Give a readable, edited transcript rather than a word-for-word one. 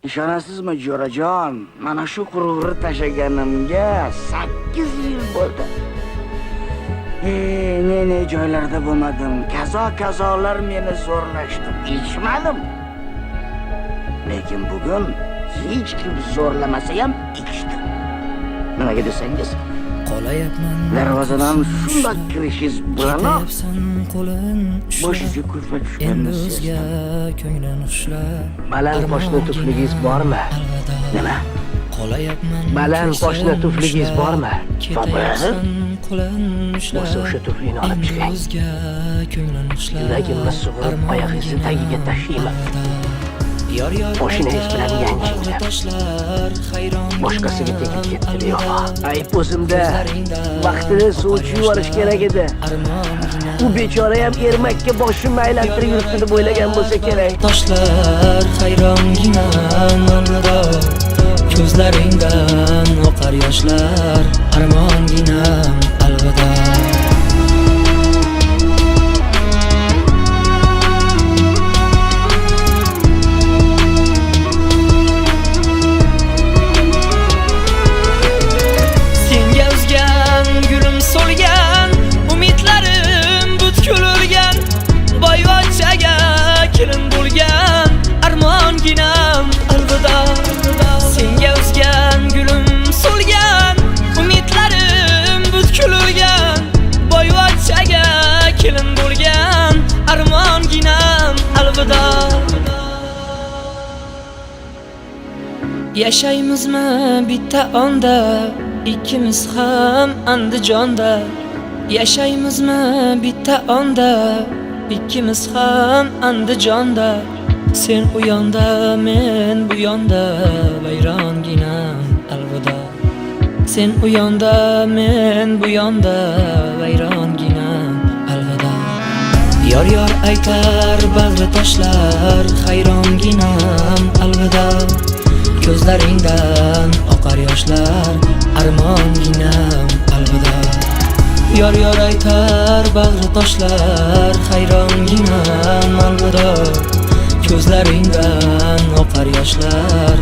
İshonasizmi jo'rajon, mana shu qurug'ini tashaganimga 8 yil bo'ldi. Ne joylarda bo'lmadim. Kazolar meni zo'rlashdim, ichmadim. Lekin bugun hech kim zo'rlamasa ham ichdim. Nimaga desangiz, qolayapman darvozadan shundoq kirishingiz bilanoq boshiga kulfat tushganini sezdim. ko'nglim xushlar. Baland qoshli tufligingiz bormi? Nima? Qolayapman Baland qoshli tufligingiz bormi? Bo'lsa o'sha tuflini olib chiqing. Yuragimni sug'urib oyog'ingizni tagiga tashlayman. Moshinangiz bilan yanchinglar. Boshqasiga tegib ketdi yo'q. Ayb o'zimda. Vaqtida suvchi yuvorish kerak edi. U bechora ham ermakka boshimni aylantirib yuribdi deb o'ylagan bo'lsa kerak. Toshlar hayrongina manada, ko'zlaringdan oqar yoshlar, armongina alvida. Yashaymizmi bitta onda, ikkimiz ham Andijonda. Yashaymizmi bitta onda, ikkimiz ham Andijonda. Sen u yonda, men bu yonda, vayronginam alvida. Sen u yonda, men bu yonda, vayronginam alvida. Yor aytar bag'ri toshlar, hayronginam alvida. Ko'zlaringdan oqar yoshlar, armonginam alvida. Yor aytar bag'ri toshlar, hayronginam alvida. Ko'zlaringdan oqar yoshlar,